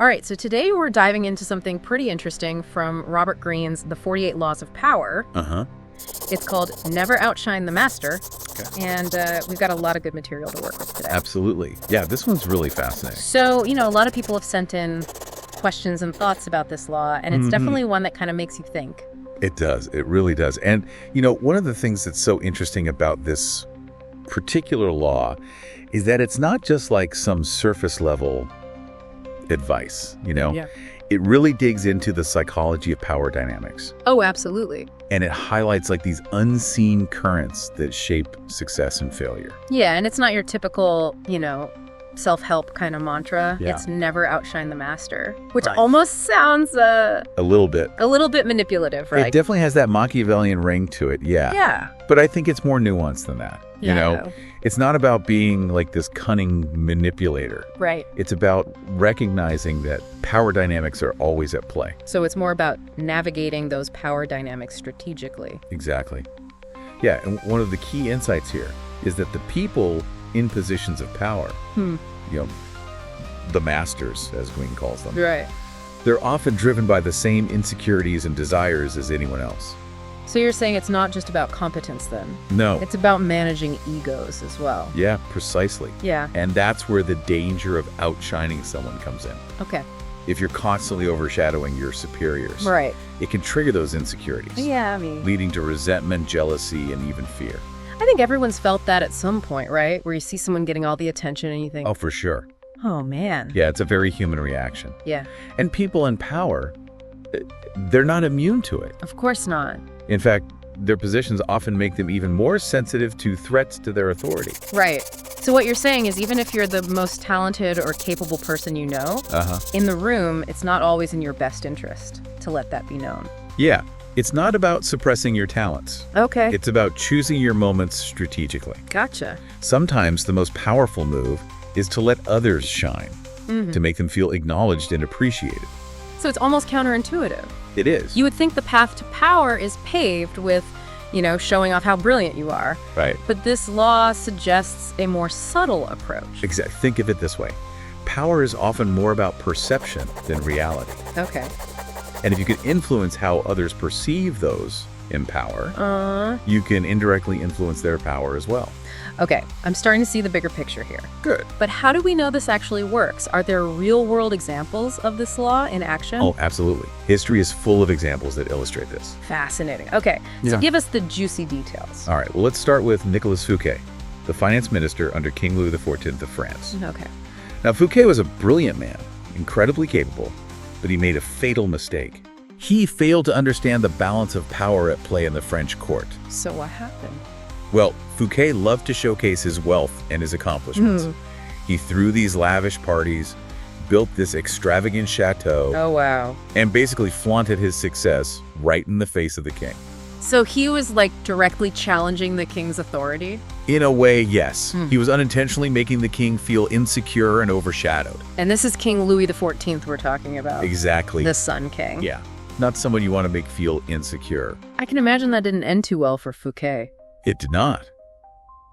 right, so today we're diving into something pretty interesting from Robert Greene's The 48 Laws of Power. Uh-huh. It's called Never Outshine the Master, Okay. and we've got a lot of good material to work with today. Absolutely. Yeah, this one's really fascinating. So, a lot of people have sent in questions and thoughts about this law, and it's definitely one that kind of makes you think. It does. It really does. And, one of the things that's so interesting about this particular law is that it's not just like some surface level advice, Yeah. It really digs into the psychology of power dynamics. Oh, absolutely. And it highlights like these unseen currents that shape success and failure. Yeah, and it's not your typical, self-help kind of mantra. Yeah. It's never outshine the master, which Right. almost sounds A little bit. a little bit manipulative, right? It definitely has that Machiavellian ring to it, yeah. Yeah. But I think it's more nuanced than that. Yeah. It's not about being like this cunning manipulator. Right. It's about recognizing that power dynamics are always at play. So it's more about navigating those power dynamics strategically. Exactly. Yeah, and one of the key insights here is that the people in positions of power, the masters, as Greene calls them, Right. they're often driven by the same insecurities and desires as anyone else. So you're saying it's not just about competence then? No. It's about managing egos as well. Yeah, precisely. Yeah. And that's where the danger of outshining someone comes in. Okay. If you're constantly overshadowing your superiors, Right. it can trigger those insecurities, Yeah, leading to resentment, jealousy, and even fear. I think everyone's felt that at some point, right? Where you see someone getting all the attention and you think, Oh, for sure. oh man. Yeah, it's a very human reaction. Yeah. And people in power, they're not immune to it. Of course not. In fact, their positions often make them even more sensitive to threats to their authority. Right. So what you're saying is even if you're the most talented or capable person you know, in the room, it's not always in your best interest to let that be known. Yeah, it's not about suppressing your talents. Okay. It's about choosing your moments strategically. Gotcha. Sometimes the most powerful move is to let others shine, to make them feel acknowledged and appreciated. So it's almost counterintuitive. It is. You would think the path to power is paved with, showing off how brilliant you are. Right. But this law suggests a more subtle approach. Exactly. Think of it this way. Power is often more about perception than reality. Okay. And if you can influence how others perceive those in power, you can indirectly influence their power as well. Okay, I'm starting to see the bigger picture here. Good. But how do we know this actually works? Are there real-world examples of this law in action? Oh, absolutely. History is full of examples that illustrate this. Fascinating. Okay, so Yeah. give us the juicy details. All right, well, let's start with Nicolas Fouquet, the finance minister under King Louis XIV of France. Okay. Now, Fouquet was a brilliant man, incredibly capable, but he made a fatal mistake. He failed to understand the balance of power at play in the French court. So what happened? Well, Fouquet loved to showcase his wealth and his accomplishments. He threw these lavish parties, built this extravagant chateau, Oh, wow. and basically flaunted his success right in the face of the king. So he was directly challenging the king's authority? In a way, yes. He was unintentionally making the king feel insecure and overshadowed. And this is King Louis XIV we're talking about. Exactly. The Sun King. Yeah. Not someone you want to make feel insecure. I can imagine that didn't end too well for Fouquet. It did not.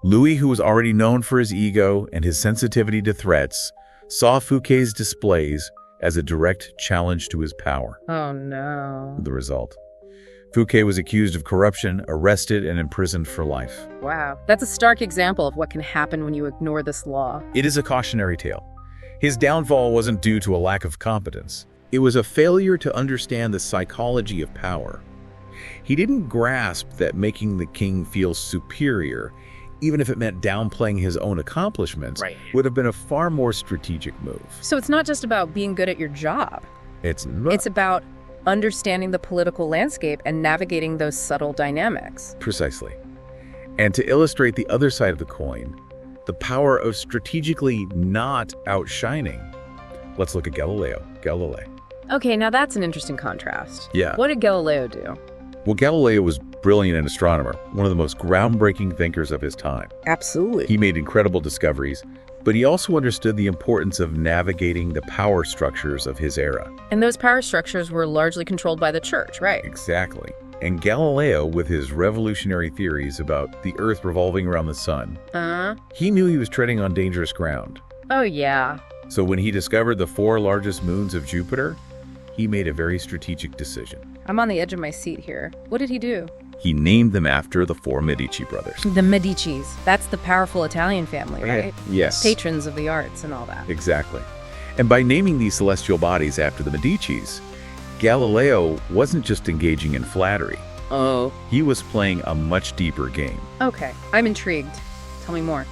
Louis, who was already known for his ego and his sensitivity to threats, saw Fouquet's displays as a direct challenge to his power. Oh, no. The result. Fouquet was accused of corruption, arrested, and imprisoned for life. Wow. That's a stark example of what can happen when you ignore this law. It is a cautionary tale. His downfall wasn't due to a lack of competence. It was a failure to understand the psychology of power. He didn't grasp that making the king feel superior, even if it meant downplaying his own accomplishments, would have been a far more strategic move. So it's not just about being good at your job. It's not. It's about understanding the political landscape and navigating those subtle dynamics. Precisely. And to illustrate the other side of the coin, the power of strategically not outshining, let's look at Galileo. Okay, now that's an interesting contrast. Yeah. What did Galileo do? Well, Galileo was brilliant an astronomer, one of the most groundbreaking thinkers of his time. Absolutely. He made incredible discoveries, but he also understood the importance of navigating the power structures of his era. And those power structures were largely controlled by the church, right? Exactly. And Galileo, with his revolutionary theories about the Earth revolving around the sun, he knew he was treading on dangerous ground. Oh, yeah. So when he discovered the 4 largest moons of Jupiter, he made a very strategic decision. I'm on the edge of my seat here. What did he do? He named them after the 4 Medici brothers. The Medicis. That's the powerful Italian family, right? Yes. Patrons of the arts and all that. Exactly. And by naming these celestial bodies after the Medicis, Galileo wasn't just engaging in flattery. Oh. He was playing a much deeper game. Okay, I'm intrigued. Tell me more.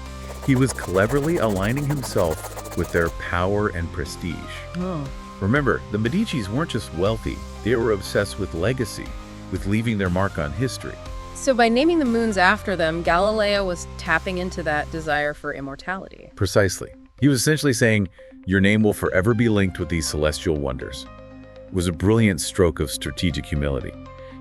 He was cleverly aligning himself with their power and prestige. Oh. Remember, the Medicis weren't just wealthy, they were obsessed with legacy, with leaving their mark on history. So by naming the moons after them, Galileo was tapping into that desire for immortality. Precisely. He was essentially saying, your name will forever be linked with these celestial wonders. It was a brilliant stroke of strategic humility.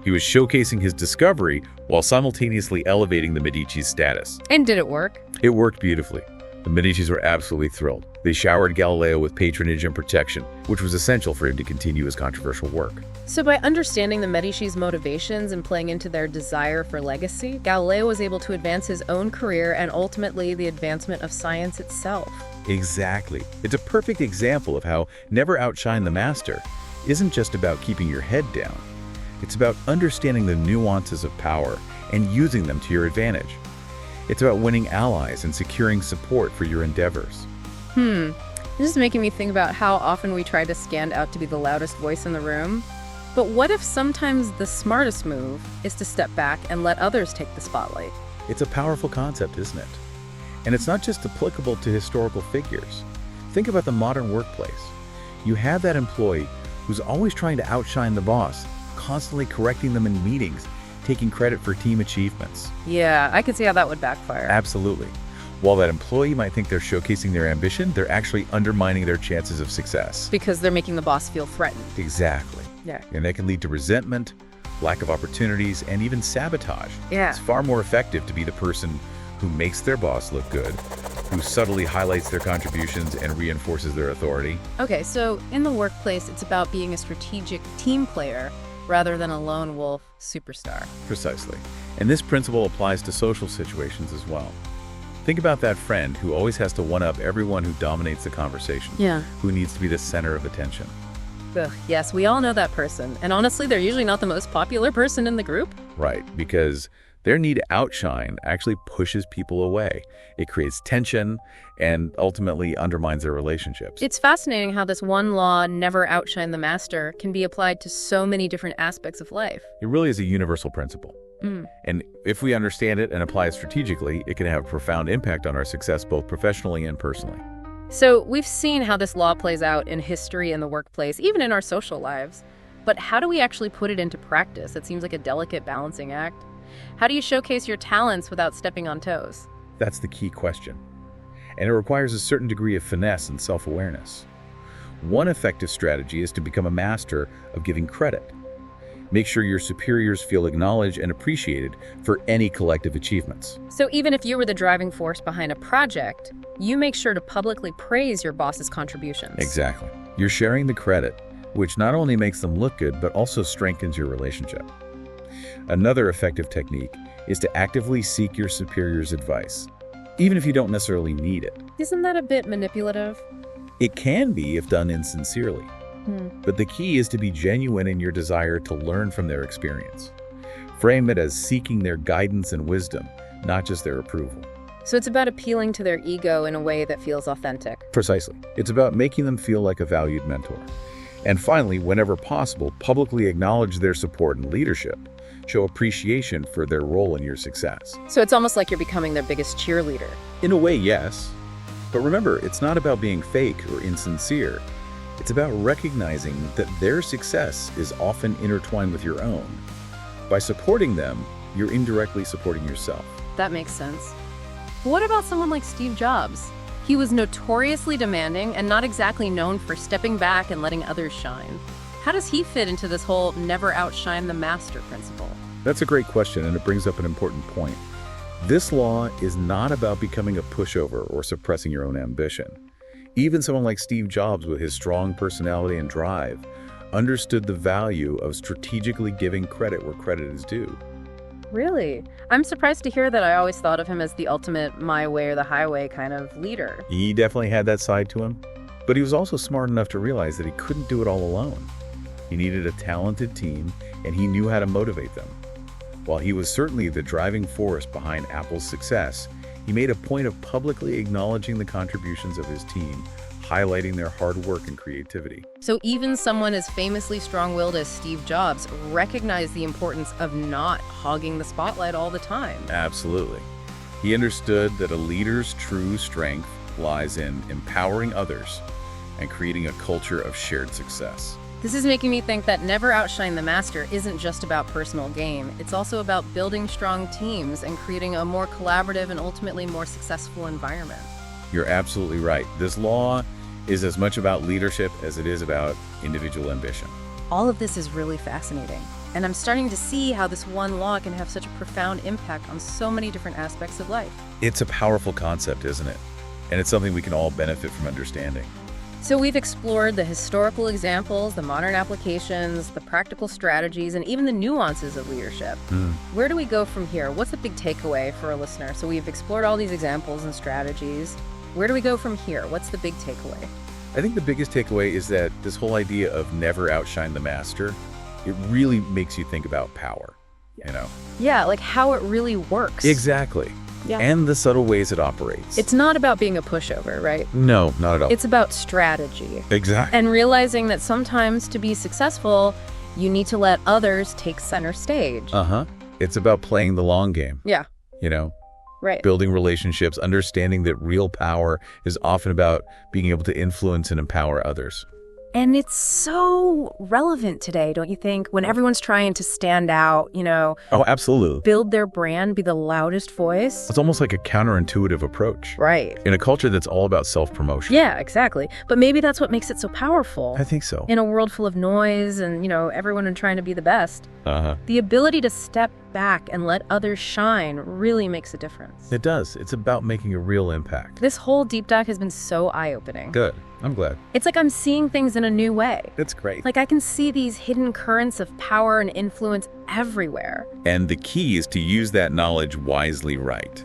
He was showcasing his discovery while simultaneously elevating the Medici's status. And did it work? It worked beautifully. The Medicis were absolutely thrilled. They showered Galileo with patronage and protection, which was essential for him to continue his controversial work. So by understanding the Medici's motivations and playing into their desire for legacy, Galileo was able to advance his own career and ultimately the advancement of science itself. Exactly. It's a perfect example of how never outshine the master isn't just about keeping your head down. It's about understanding the nuances of power and using them to your advantage. It's about winning allies and securing support for your endeavors. This is making me think about how often we try to stand out to be the loudest voice in the room. But what if sometimes the smartest move is to step back and let others take the spotlight? It's a powerful concept, isn't it? And it's not just applicable to historical figures. Think about the modern workplace. You have that employee who's always trying to outshine the boss, constantly correcting them in meetings, taking credit for team achievements. Yeah, I could see how that would backfire. Absolutely. While that employee might think they're showcasing their ambition, they're actually undermining their chances of success. Because they're making the boss feel threatened. Exactly. Yeah. And that can lead to resentment, lack of opportunities, and even sabotage. Yeah. It's far more effective to be the person who makes their boss look good, who subtly highlights their contributions and reinforces their authority. Okay, so in the workplace, it's about being a strategic team player rather than a lone wolf superstar. Precisely. And this principle applies to social situations as well. Think about that friend who always has to one-up everyone who dominates the conversation. Yeah. Who needs to be the center of attention. Ugh, yes, we all know that person. And honestly, they're usually not the most popular person in the group. Right, because their need to outshine actually pushes people away. It creates tension and ultimately undermines their relationships. It's fascinating how this one law, never outshine the master, can be applied to so many different aspects of life. It really is a universal principle. And if we understand it and apply it strategically, it can have a profound impact on our success both professionally and personally. So we've seen how this law plays out in history and the workplace, even in our social lives. But how do we actually put it into practice? It seems like a delicate balancing act. How do you showcase your talents without stepping on toes? That's the key question. And it requires a certain degree of finesse and self-awareness. One effective strategy is to become a master of giving credit. Make sure your superiors feel acknowledged and appreciated for any collective achievements. So even if you were the driving force behind a project, you make sure to publicly praise your boss's contributions. Exactly. You're sharing the credit, which not only makes them look good, but also strengthens your relationship. Another effective technique is to actively seek your superior's advice, even if you don't necessarily need it. Isn't that a bit manipulative? It can be if done insincerely. But the key is to be genuine in your desire to learn from their experience. Frame it as seeking their guidance and wisdom, not just their approval. So it's about appealing to their ego in a way that feels authentic. Precisely. It's about making them feel like a valued mentor. And finally, whenever possible, publicly acknowledge their support and leadership. Show appreciation for their role in your success. So it's almost like you're becoming their biggest cheerleader. In a way, yes. But remember, it's not about being fake or insincere. It's about recognizing that their success is often intertwined with your own. By supporting them, you're indirectly supporting yourself. That makes sense. What about someone like Steve Jobs? He was notoriously demanding and not exactly known for stepping back and letting others shine. How does he fit into this whole never outshine the master principle? That's a great question, and it brings up an important point. This law is not about becoming a pushover or suppressing your own ambition. Even someone like Steve Jobs, with his strong personality and drive, understood the value of strategically giving credit where credit is due. Really? I'm surprised to hear that. I always thought of him as the ultimate my way or the highway kind of leader. He definitely had that side to him. But he was also smart enough to realize that he couldn't do it all alone. He needed a talented team, and he knew how to motivate them. While he was certainly the driving force behind Apple's success, he made a point of publicly acknowledging the contributions of his team, highlighting their hard work and creativity. So even someone as famously strong-willed as Steve Jobs recognized the importance of not hogging the spotlight all the time. Absolutely. He understood that a leader's true strength lies in empowering others and creating a culture of shared success. This is making me think that never outshine the master isn't just about personal gain. It's also about building strong teams and creating a more collaborative and ultimately more successful environment. You're absolutely right. This law is as much about leadership as it is about individual ambition. All of this is really fascinating, and I'm starting to see how this one law can have such a profound impact on so many different aspects of life. It's a powerful concept, isn't it? And it's something we can all benefit from understanding. So we've explored the historical examples, the modern applications, the practical strategies, and even the nuances of leadership. Where do we go from here? What's the big takeaway for a listener? So we've explored all these examples and strategies. Where do we go from here? What's the big takeaway? I think the biggest takeaway is that this whole idea of never outshine the master, it really makes you think about power, you know? Yeah, like how it really works. Exactly. Yeah. And the subtle ways it operates. It's not about being a pushover, right? No, not at all. It's about strategy. Exactly. And realizing that sometimes to be successful, you need to let others take center stage. It's about playing the long game, Yeah, you know? right. Building relationships, understanding that real power is often about being able to influence and empower others. And it's so relevant today, don't you think? When everyone's trying to stand out, Oh, absolutely. build their brand, be the loudest voice. It's almost like a counterintuitive approach. Right. In a culture that's all about self-promotion. Yeah, exactly. But maybe that's what makes it so powerful. I think so. In a world full of noise and, everyone trying to be the best, Uh-huh. the ability to step back and let others shine really makes a difference. It does. It's about making a real impact. This whole deep dive has been so eye-opening. Good. I'm glad. It's like I'm seeing things in a new way. That's great. Like I can see these hidden currents of power and influence everywhere. And the key is to use that knowledge wisely, right?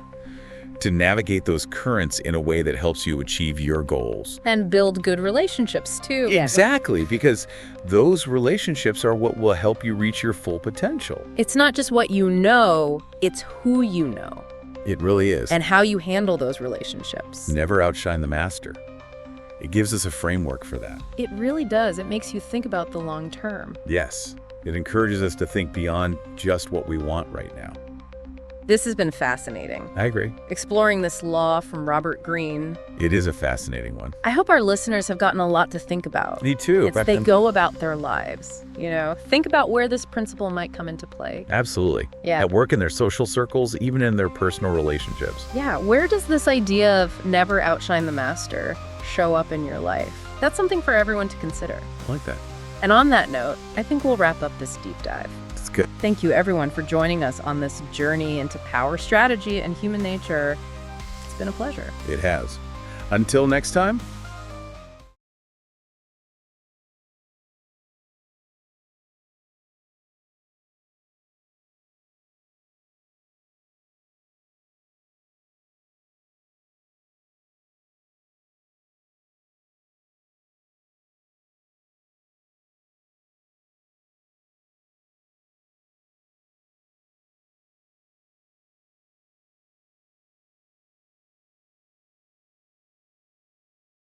To navigate those currents in a way that helps you achieve your goals. And build good relationships, too. Exactly, because those relationships are what will help you reach your full potential. It's not just what you know, it's who you know. It really is. And how you handle those relationships. Never outshine the master. It gives us a framework for that. It really does. It makes you think about the long term. Yes. It encourages us to think beyond just what we want right now. This has been fascinating. I agree. Exploring this law from Robert Greene. It is a fascinating one. I hope our listeners have gotten a lot to think about. Me too. As they go about their lives, think about where this principle might come into play. Absolutely. Yeah. At work, in their social circles, even in their personal relationships. Yeah, where does this idea of never outshine the master show up in your life? That's something for everyone to consider. I like that. And on that note, I think we'll wrap up this deep dive. It's good. Thank you, everyone, for joining us on this journey into power, strategy, and human nature. It's been a pleasure. It has. Until next time,